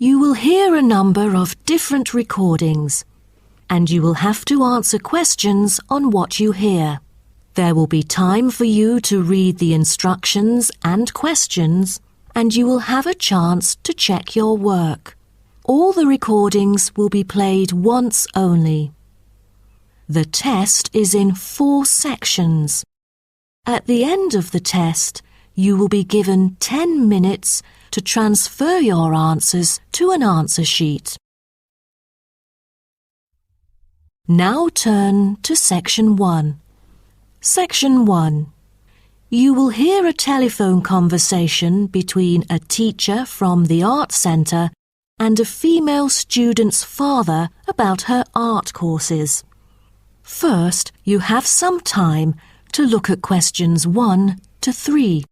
You will hear a number of different recordings, and you will have to answer questions on what you hear. There will be time for you to read the instructions and questions, and you will have a chance to check your work. All the recordings will be played once only. The test is in 4 sections. At the end of the test, you will be given 10 minutes to transfer your answers to an answer sheet. Now turn to Section 1. Section 1. You will hear a telephone conversation between a teacher from the art centre and a female student's father about her art courses. First, you have some time to look at questions 1 to 3.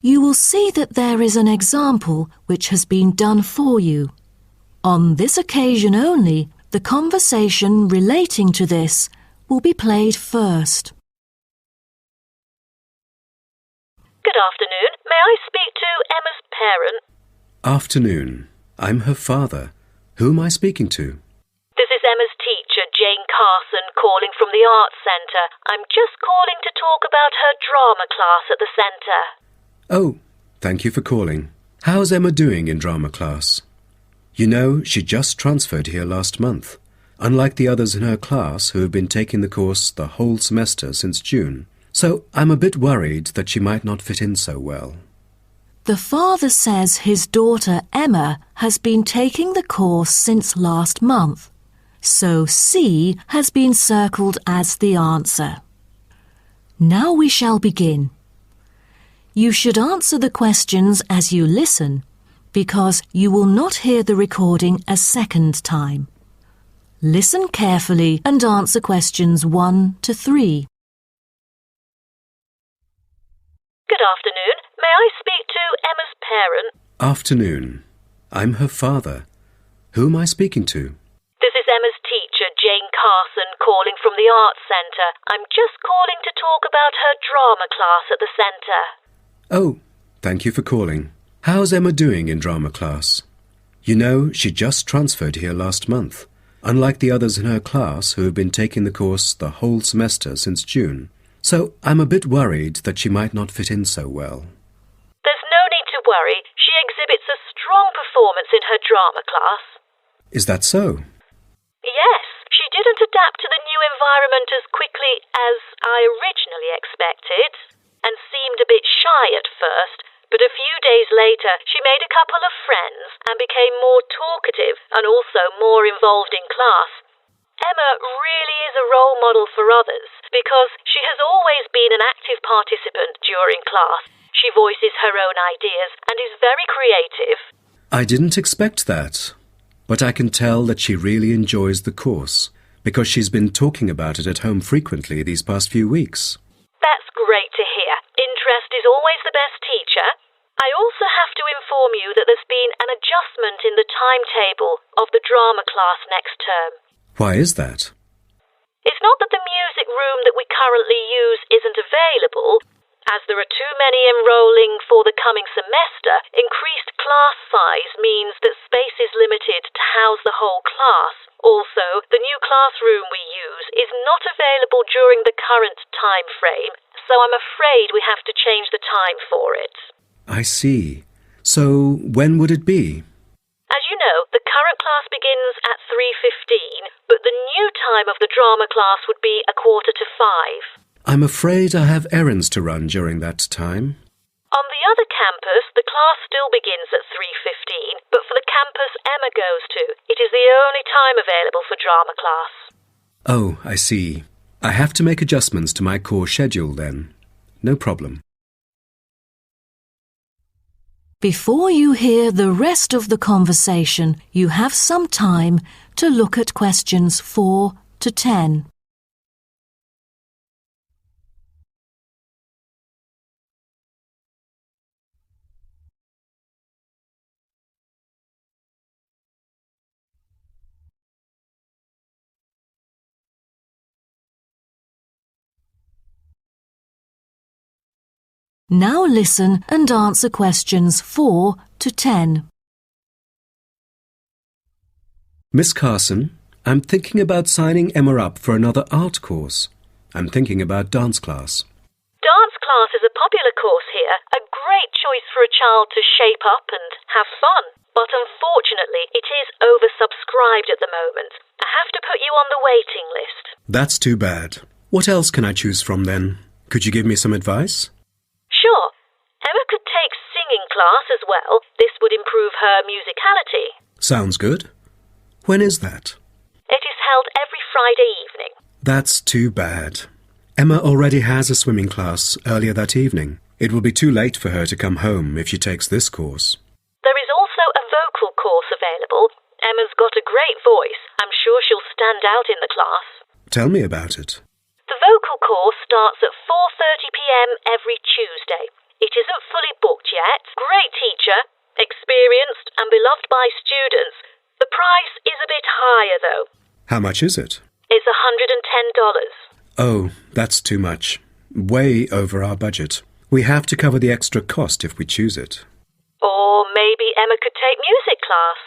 You will see that there is an example which has been done for you. On this occasion only, the conversation relating to this will be played first. Good afternoon. May I speak to Emma's parent? Afternoon. I'm her father. Who am I speaking to? This is Emma's teacher, Jane Carson, calling from the Arts Centre. I'm just calling to talk about her drama class at the centre. Oh, thank you for calling. How's Emma doing in drama class? You know, she just transferred here last month, unlike the others in her class who have been taking the course the whole semester since June. So I'm a bit worried that she might not fit in so well. The father says his daughter Emma has been taking the course since last month, so C has been circled as the answer. Now we shall begin. You should answer the questions as you listen, because you will not hear the recording a second time. Listen carefully and answer questions 1 to 3. Good afternoon. May I speak to Emma's parent? Afternoon. I'm her father. Who am I speaking to? This is Emma's teacher, Jane Carson, calling from the Arts Centre. I'm just calling to talk about her drama class at the centre. Oh, thank you for calling. How's Emma doing in drama class? You know, she just transferred here last month, unlike the others in her class who have been taking the course the whole semester since June. So I'm a bit worried that she might not fit in so well. There's no need to worry. She exhibits a strong performance in her drama class. Is that so? Yes, she didn't adapt to the new environment as quickly as I originally expected, and seemed a bit shy at first, but a few days later she made a couple of friends and became more talkative and also more involved in class. Emma really is a role model for others because she has always been an active participant during class. She voices her own ideas and is very creative. I didn't expect that, but I can tell that she really enjoys the course because she's been talking about it at home frequently these past few weeks. That's great to hear. Interest is always the best teacher. I also have to inform you that there's been an adjustment in the timetable of the drama class next term. Why is that? It's not that the music room that we currently use isn't available. As there are too many enrolling for the coming semester, increased class size means that space is limited to house the whole class. Also, the new classroom we use is not available during the current time frame, so I'm afraid we have to change the time for it. I see. So when would it be? As you know, the current class begins at 3:15, but the new time of the drama class would be 4:45. I'm afraid I have errands to run during that time. On the other campus, the class still begins at 3:15, but for the campus Emma goes to, it is the only time available for drama class. Oh, I see. I have to make adjustments to my course schedule then. No problem. Before you hear the rest of the conversation, you have some time to look at questions 4 to 10. Now listen and answer questions 4 to 10. Miss Carson, I'm thinking about signing Emma up for another art course. I'm thinking about dance class. Dance class is a popular course here, a great choice for a child to shape up and have fun. But unfortunately, it is oversubscribed at the moment. I have to put you on the waiting list. That's too bad. What else can I choose from then? Could you give me some advice? Sure. Emma could take singing class as well. This would improve her musicality. Sounds good. When is that? It is held every Friday evening. That's too bad. Emma already has a swimming class earlier that evening. It will be too late for her to come home if she takes this course. There is also a vocal course available. Emma's got a great voice. I'm sure she'll stand out in the class. Tell me about it. The vocal course starts at 4:30 p.m. every Tuesday. It isn't fully booked yet. Great teacher, experienced and beloved by students. The price is a bit higher though. How much is it? It's $110. Oh, that's too much. Way over our budget. We have to cover the extra cost if we choose it. Or maybe Emma could take music class.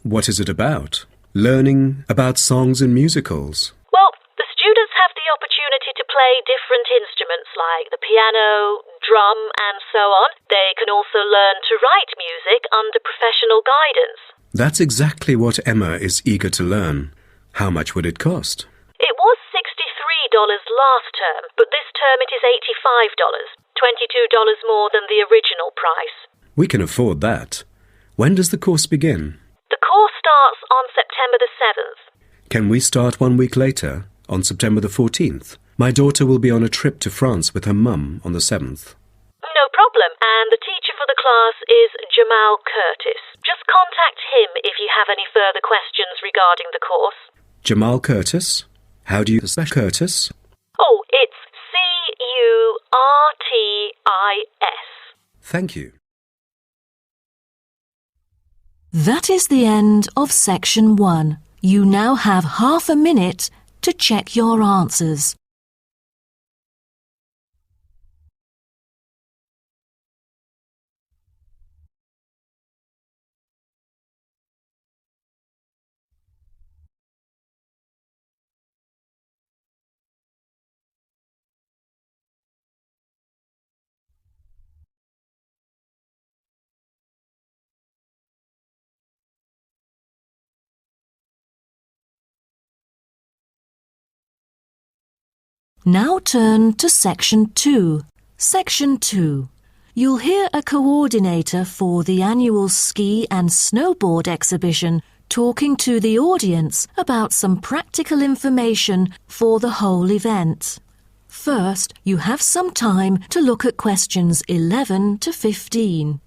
What is it about? Learning about songs and musicals. Well, the students have the opportunity to play different instruments like the piano, drum and so on. They can also learn to write music under professional guidance. That's exactly what Emma is eager to learn. How much would it cost? It was $63 last term, but this term it is $85, $22 more than the original price. We can afford that. When does the course begin? The course starts on September the 7th. Can we start 1 week later, on September the 14th? My daughter will be on a trip to France with her mum on the 7th. No problem, and the teacher for the class is Jamal Curtis. Just contact him if you have any further questions regarding the course. Jamal Curtis? How do you spell Curtis? Oh, it's Curtis. Thank you. That is the end of section 1. You now have half a minute to check your answers. Now turn to Section 2. Section 2. You'll hear a coordinator for the annual ski and snowboard exhibition talking to the audience about some practical information for the whole event. First, you have some time to look at questions 11 to 15.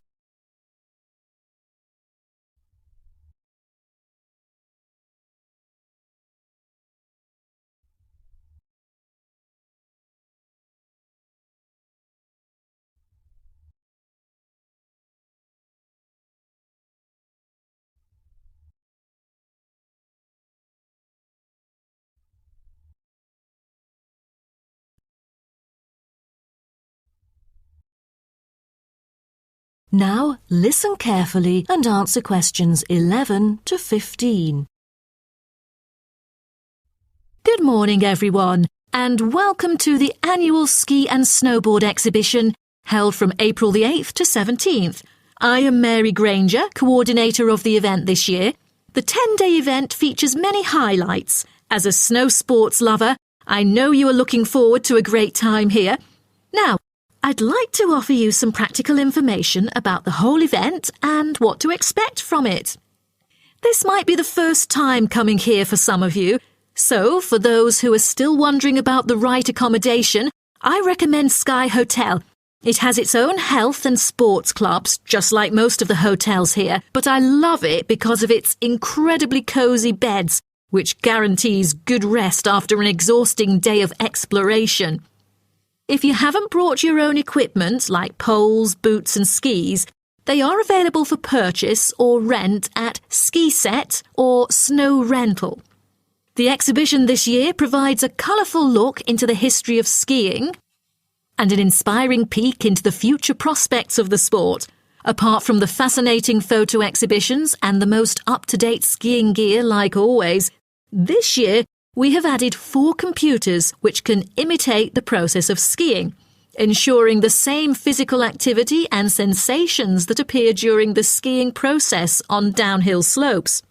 Now listen carefully and answer questions 11 to 15. Good morning, everyone, and welcome to the annual ski and snowboard exhibition held from April the 8th to 17th. I am Mary Granger, coordinator of the event this year. The 10-day event features many highlights. As a snow sports lover, I know you are looking forward to a great time here. Now, I'd like to offer you some practical information about the whole event and what to expect from it. This might be the first time coming here for some of you, so for those who are still wondering about the right accommodation, I recommend Sky Hotel. It has its own health and sports clubs, just like most of the hotels here, but I love it because of its incredibly cosy beds, which guarantees good rest after an exhausting day of exploration. If you haven't brought your own equipment like poles, boots and skis, they are available for purchase or rent at Ski Set or Snow Rental. The exhibition this year provides a colourful look into the history of skiing and an inspiring peek into the future prospects of the sport. Apart from the fascinating photo exhibitions and the most up-to-date skiing gear like always, this year we have added 4 computers which can imitate the process of skiing, ensuring the same physical activity and sensations that appear during the skiing process on downhill slopes.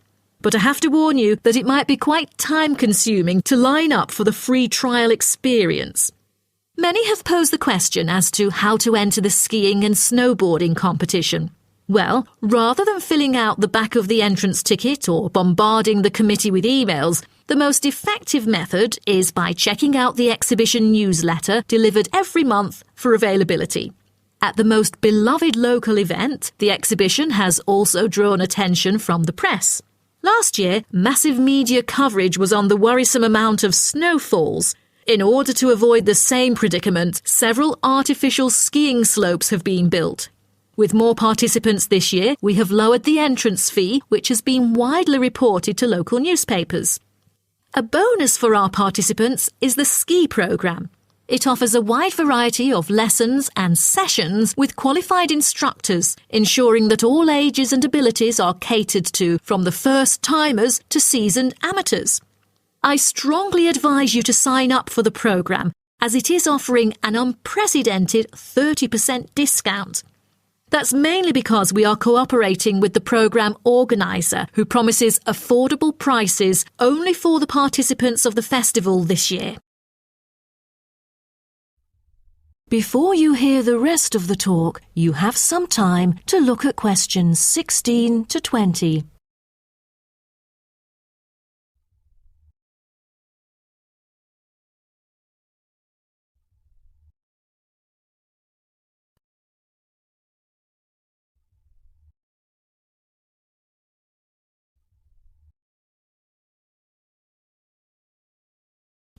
But I have to warn you that it might be quite time-consuming to line up for the free trial experience. Many have posed the question as to how to enter the skiing and snowboarding competition. Well, rather than filling out the back of the entrance ticket or bombarding the committee with emails, the most effective method is by checking out the exhibition newsletter delivered every month for availability. At the most beloved local event, the exhibition has also drawn attention from the press. Last year, massive media coverage was on the worrisome amount of snowfalls. In order to avoid the same predicament, several artificial skiing slopes have been built. With more participants this year, we have lowered the entrance fee, which has been widely reported to local newspapers. A bonus for our participants is the ski programme. It offers a wide variety of lessons and sessions with qualified instructors, ensuring that all ages and abilities are catered to, from the first-timers to seasoned amateurs. I strongly advise you to sign up for the programme, as it is offering an unprecedented 30% discount. That's mainly because we are cooperating with the programme organiser, who promises affordable prices only for the participants of the festival this year. Before you hear the rest of the talk, you have some time to look at questions 16 to 20.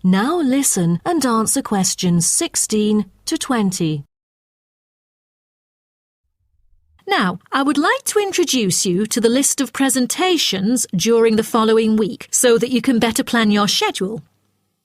Now listen and answer questions 16 to 20. Now, I would like to introduce you to the list of presentations during the following week so that you can better plan your schedule.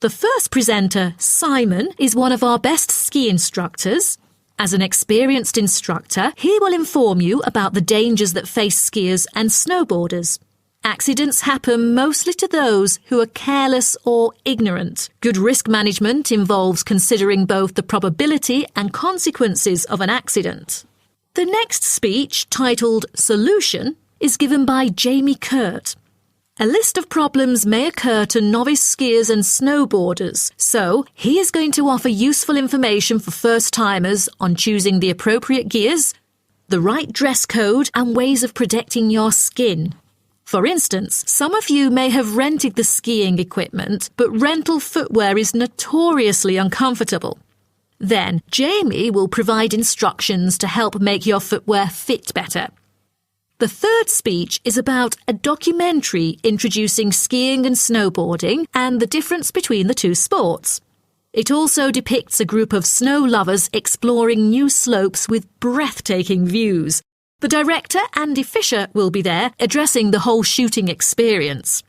The first presenter, Simon, is one of our best ski instructors. As an experienced instructor, he will inform you about the dangers that face skiers and snowboarders. Accidents happen mostly to those who are careless or ignorant. Good risk management involves considering both the probability and consequences of an accident. The next speech, titled Solution, is given by Jamie Kurt. A list of problems may occur to novice skiers and snowboarders, so he is going to offer useful information for first-timers on choosing the appropriate gears, the right dress code, and ways of protecting your skin. For instance, some of you may have rented the skiing equipment, but rental footwear is notoriously uncomfortable. Then, Jamie will provide instructions to help make your footwear fit better. The third speech is about a documentary introducing skiing and snowboarding and the difference between the two sports. It also depicts a group of snow lovers exploring new slopes with breathtaking views. The director, Andy Fisher, will be there, addressing the whole shooting experience.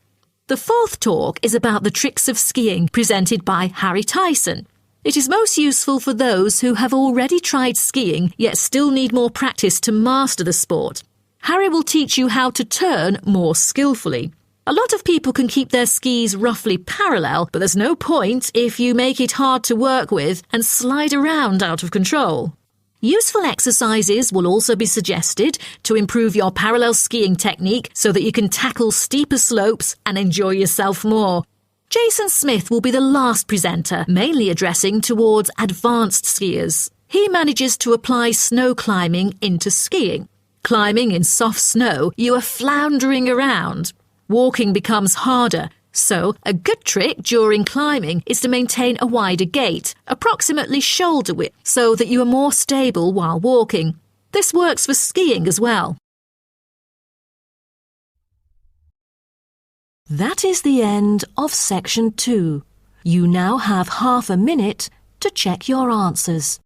The fourth talk is about the tricks of skiing, presented by Harry Tyson. It is most useful for those who have already tried skiing, yet still need more practice to master the sport. Harry will teach you how to turn more skillfully. A lot of people can keep their skis roughly parallel, but there's no point if you make it hard to work with and slide around out of control. Useful exercises will also be suggested to improve your parallel skiing technique so that you can tackle steeper slopes and enjoy yourself more. Jason Smith will be the last presenter, mainly addressing towards advanced skiers. He manages to apply snow climbing into skiing. Climbing in soft snow, you are floundering around. Walking becomes harder. So, a good trick during climbing is to maintain a wider gait, approximately shoulder width, so that you are more stable while walking. This works for skiing as well. That is the end of section 2. You now have half a minute to check your answers.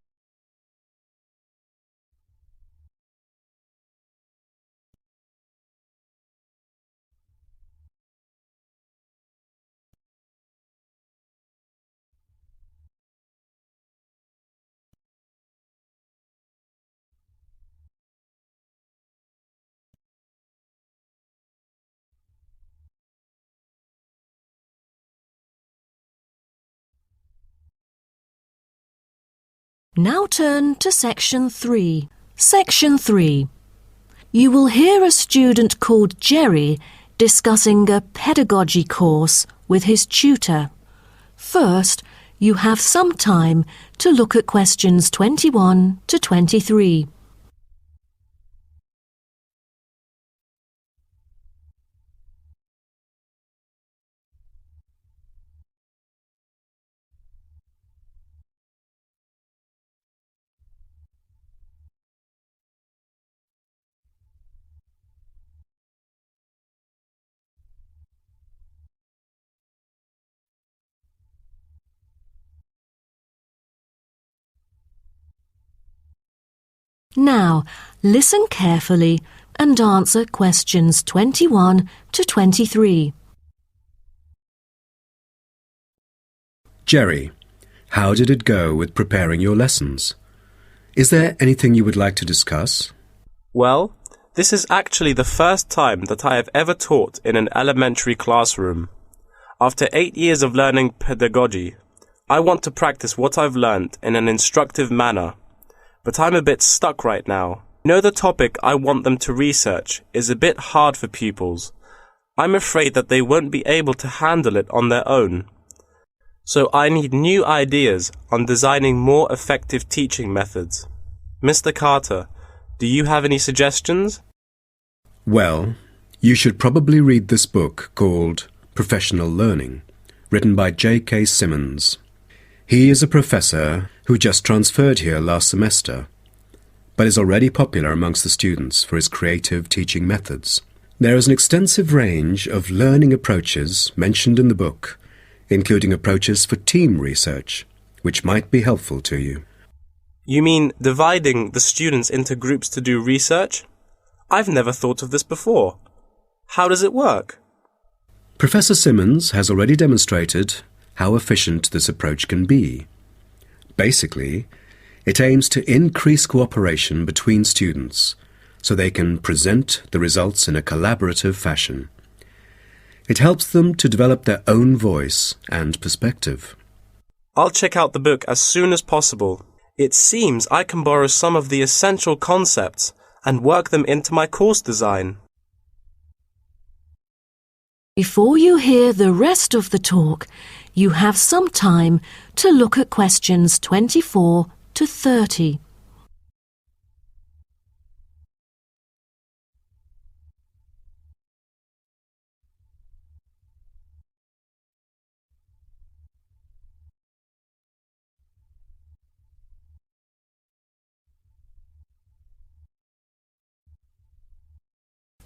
Now turn to section 3. Section 3. You will hear a student called Jerry discussing a pedagogy course with his tutor. First, you have some time to look at questions 21 to 23. Now, listen carefully and answer questions 21 to 23. Jerry, how did it go with preparing your lessons? Is there anything you would like to discuss? Well, this is actually the first time that I have ever taught in an elementary classroom. After 8 years of learning pedagogy, I want to practice what I've learned in an instructive manner. But I'm a bit stuck right now. The topic I want them to research is a bit hard for pupils. I'm afraid that they won't be able to handle it on their own. So I need new ideas on designing more effective teaching methods. Mr. Carter, do you have any suggestions? Well, you should probably read this book called Professional Learning, written by J.K. Simmons. He is a professor who just transferred here last semester, but is already popular amongst the students for his creative teaching methods. There is an extensive range of learning approaches mentioned in the book, including approaches for team research, which might be helpful to you. You mean dividing the students into groups to do research? I've never thought of this before. How does it work? Professor Simmons has already demonstrated how efficient this approach can be. Basically, it aims to increase cooperation between students so they can present the results in a collaborative fashion. It helps them to develop their own voice and perspective. I'll check out the book as soon as possible. It seems I can borrow some of the essential concepts and work them into my course design. Before you hear the rest of the talk, you have some time to look at questions 24 to 30.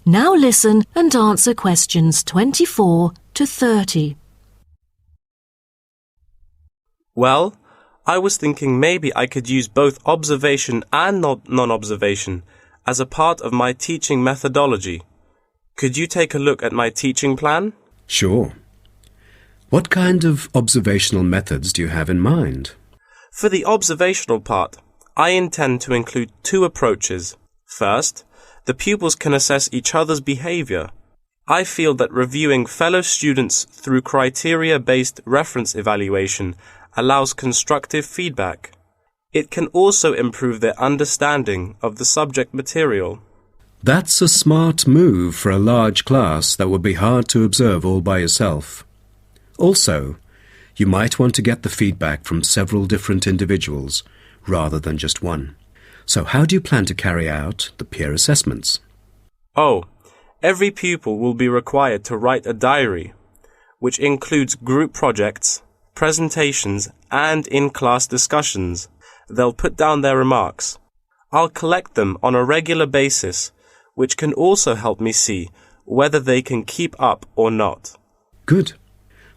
Now listen and answer questions 24 to 30. Well, I was thinking maybe I could use both observation and non-observation as a part of my teaching methodology. Could you take a look at my teaching plan? Sure. What kind of observational methods do you have in mind? For the observational part, I intend to include 2 approaches. First, the pupils can assess each other's behavior. I feel that reviewing fellow students through criteria-based reference evaluation allows constructive feedback. It can also improve their understanding of the subject material. That's a smart move for a large class that would be hard to observe all by yourself. Also, you might want to get the feedback from several different individuals rather than just one. So how do you plan to carry out the peer assessments? Oh, every pupil will be required to write a diary, which includes group projects, presentations, and in-class discussions. They'll put down their remarks. I'll collect them on a regular basis, which can also help me see whether they can keep up or not. Good.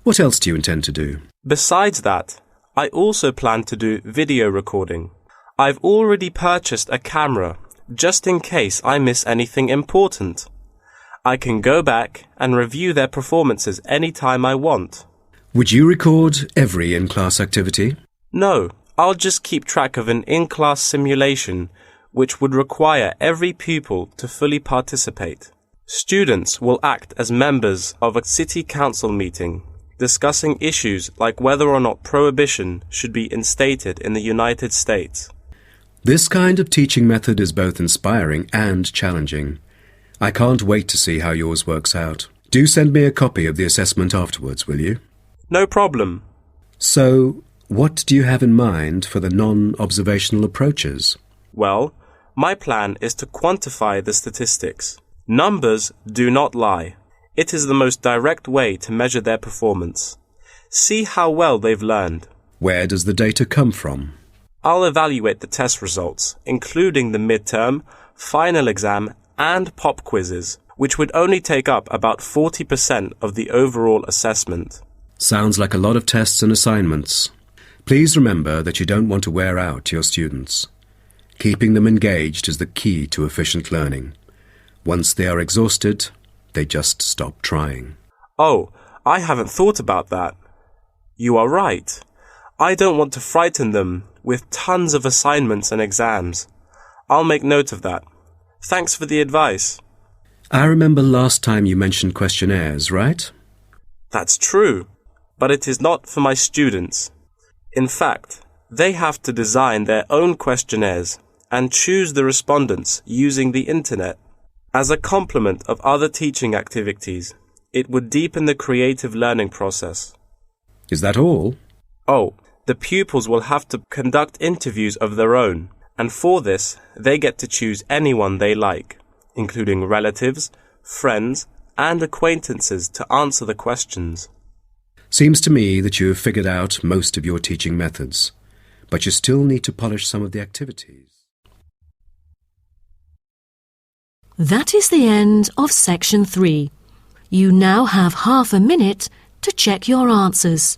What else do you intend to do? Besides that, I also plan to do video recording. I've already purchased a camera, just in case I miss anything important. I can go back and review their performances anytime I want. Would you record every in-class activity? No, I'll just keep track of an in-class simulation, which would require every pupil to fully participate. Students will act as members of a city council meeting, discussing issues like whether or not prohibition should be instated in the United States. This kind of teaching method is both inspiring and challenging. I can't wait to see how yours works out. Do send me a copy of the assessment afterwards, will you? No problem. So, what do you have in mind for the non-observational approaches? Well, my plan is to quantify the statistics. Numbers do not lie. It is the most direct way to measure their performance. See how well they've learned. Where does the data come from? I'll evaluate the test results, including the midterm, final exam, and pop quizzes, which would only take up about 40% of the overall assessment. Sounds like a lot of tests and assignments. Please remember that you don't want to wear out your students. Keeping them engaged is the key to efficient learning. Once they are exhausted, they just stop trying. Oh, I haven't thought about that. You are right. I don't want to frighten them with tons of assignments and exams. I'll make note of that. Thanks for the advice. I remember last time you mentioned questionnaires, right? That's true, but it is not for my students. In fact, they have to design their own questionnaires and choose the respondents using the internet. As a complement of other teaching activities, it would deepen the creative learning process. Is that all? Oh, the pupils will have to conduct interviews of their own, and for this, they get to choose anyone they like, including relatives, friends, and acquaintances to answer the questions. Seems to me that you have figured out most of your teaching methods, but you still need to polish some of the activities. That is the end of section 3. You now have half a minute to check your answers.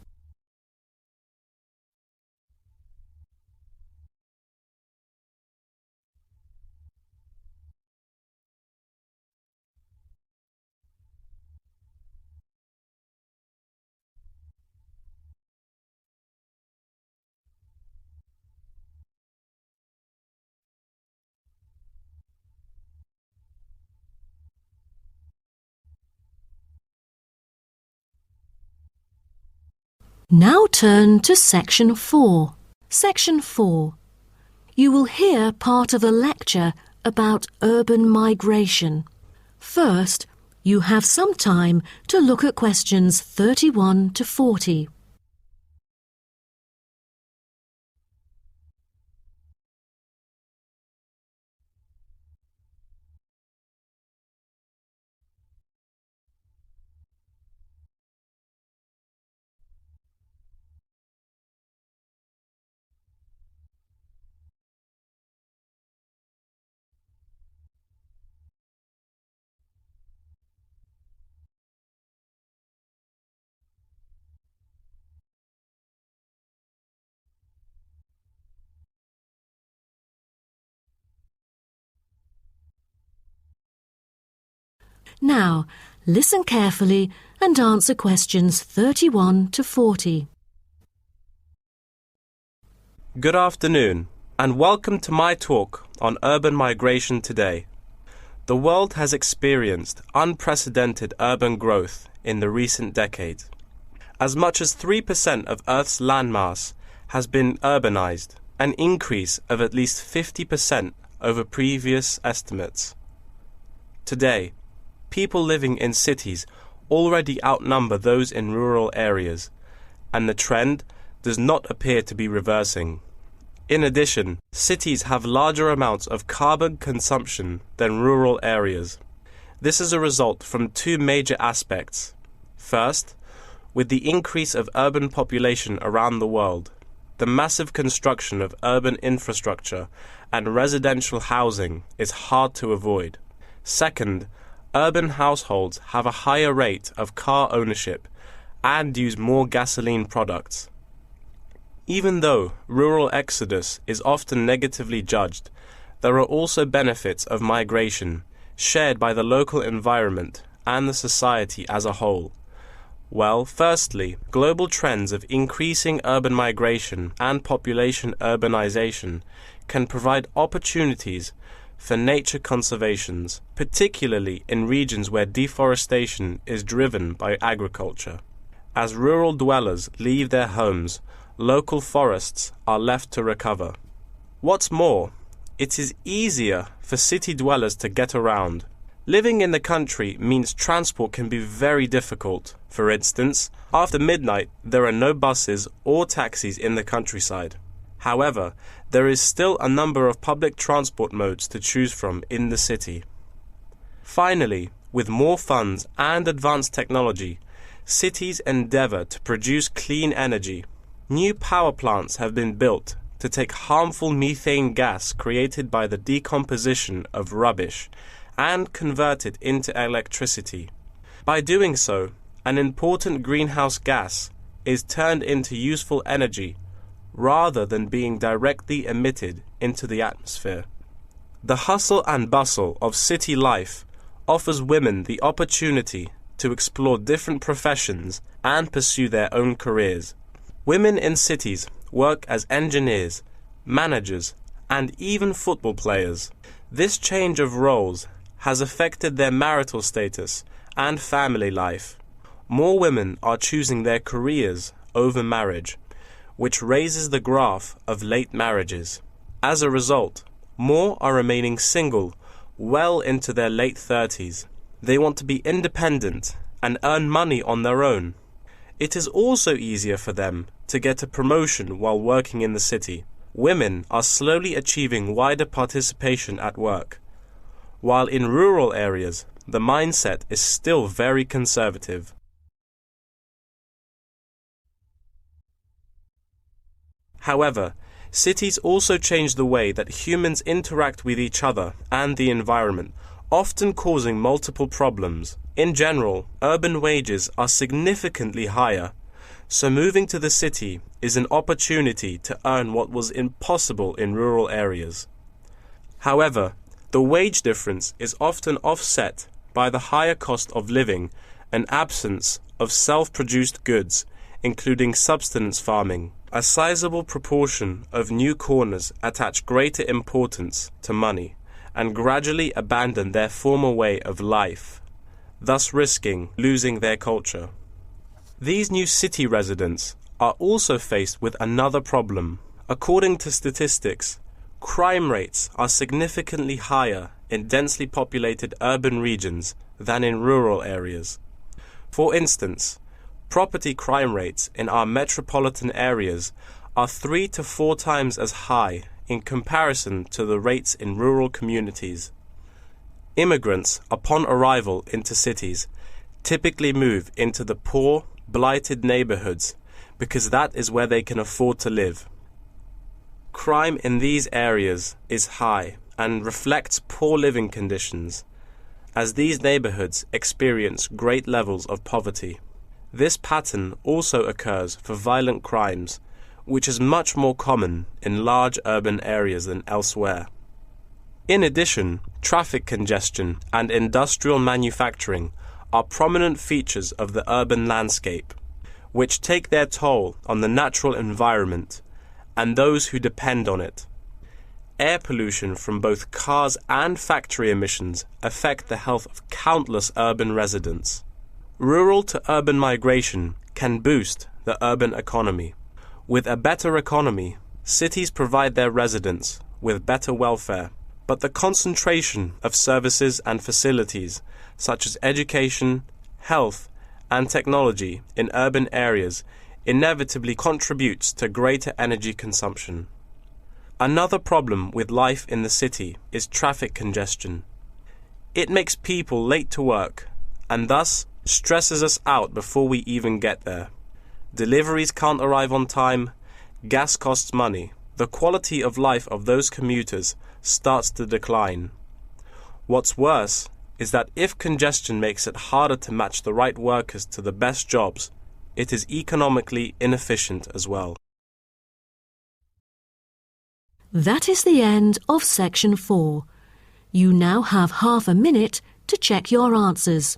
Now turn to section 4. Section 4. You will hear part of a lecture about urban migration. First, you have some time to look at questions 31 to 40. Now, listen carefully and answer questions 31 to 40. Good afternoon, and welcome to my talk on urban migration today. The world has experienced unprecedented urban growth in the recent decades. As much as 3% of Earth's landmass has been urbanized, an increase of at least 50% over previous estimates. Today, people living in cities already outnumber those in rural areas, and the trend does not appear to be reversing. In addition, cities have larger amounts of carbon consumption than rural areas. This is a result from two major aspects. First, with the increase of urban population around the world, the massive construction of urban infrastructure and residential housing is hard to avoid. Second, urban households have a higher rate of car ownership and use more gasoline products. Even though rural exodus is often negatively judged, there are also benefits of migration shared by the local environment and the society as a whole. Well, firstly, global trends of increasing urban migration and population urbanization can provide opportunities for nature conservations, particularly in regions where deforestation is driven by agriculture. As rural dwellers leave their homes, local forests are left to recover. What's more, it is easier for city dwellers to get around. Living in the country means transport can be very difficult. For instance, after midnight there are no buses or taxis in the countryside. However, there is still a number of public transport modes to choose from in the city. Finally, with more funds and advanced technology, cities endeavor to produce clean energy. New power plants have been built to take harmful methane gas created by the decomposition of rubbish and convert it into electricity. By doing so, an important greenhouse gas is turned into useful energy rather than being directly emitted into the atmosphere. The hustle and bustle of city life offers women the opportunity to explore different professions and pursue their own careers. Women in cities work as engineers, managers, and even football players. This change of roles has affected their marital status and family life. More women are choosing their careers over marriage, which raises the graph of late marriages. As a result, more are remaining single well into their late 30s. They want to be independent and earn money on their own. It is also easier for them to get a promotion while working in the city. Women are slowly achieving wider participation at work, while in rural areas, the mindset is still very conservative. However, cities also change the way that humans interact with each other and the environment, often causing multiple problems. In general, urban wages are significantly higher, so moving to the city is an opportunity to earn what was impossible in rural areas. However, the wage difference is often offset by the higher cost of living and absence of self-produced goods, including subsistence farming. A sizable proportion of new corners attach greater importance to money and gradually abandon their former way of life, thus risking losing their culture. These new city residents are also faced with another problem. According to statistics, crime rates are significantly higher in densely populated urban regions than in rural areas. For instance, property crime rates in our metropolitan areas are 3 to 4 times as high in comparison to the rates in rural communities. Immigrants, upon arrival into cities, typically move into the poor, blighted neighborhoods because that is where they can afford to live. Crime in these areas is high and reflects poor living conditions, as these neighborhoods experience great levels of poverty. This pattern also occurs for violent crimes, which is much more common in large urban areas than elsewhere. In addition, traffic congestion and industrial manufacturing are prominent features of the urban landscape, which take their toll on the natural environment and those who depend on it. Air pollution from both cars and factory emissions affect the health of countless urban residents. Rural to urban migration can boost the urban economy. With a better economy, cities provide their residents with better welfare, but the concentration of services and facilities such as education, health, and technology in urban areas inevitably contributes to greater energy consumption. Another problem with life in the city is traffic congestion. It makes people late to work and thus stresses us out before we even get there. Deliveries can't arrive on time, gas costs money. The quality of life of those commuters starts to decline. What's worse is that if congestion makes it harder to match the right workers to the best jobs, it is economically inefficient as well. That is the end of section 4. You now have half a minute to check your answers.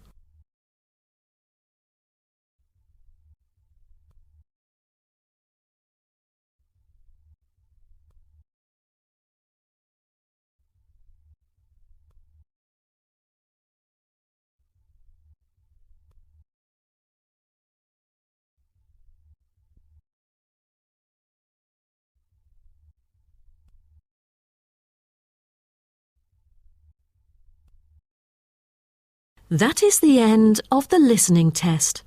That is the end of the listening test.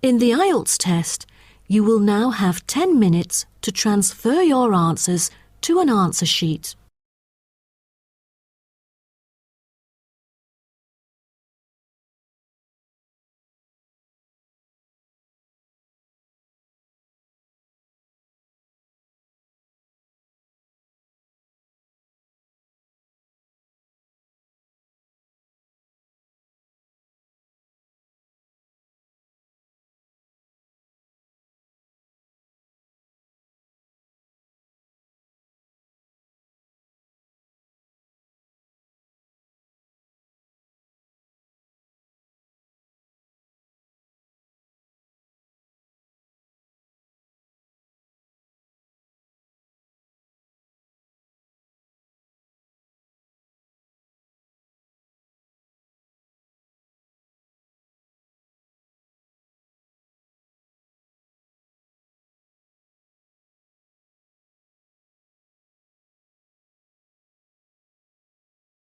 In the IELTS test, you will now have 10 minutes to transfer your answers to an answer sheet.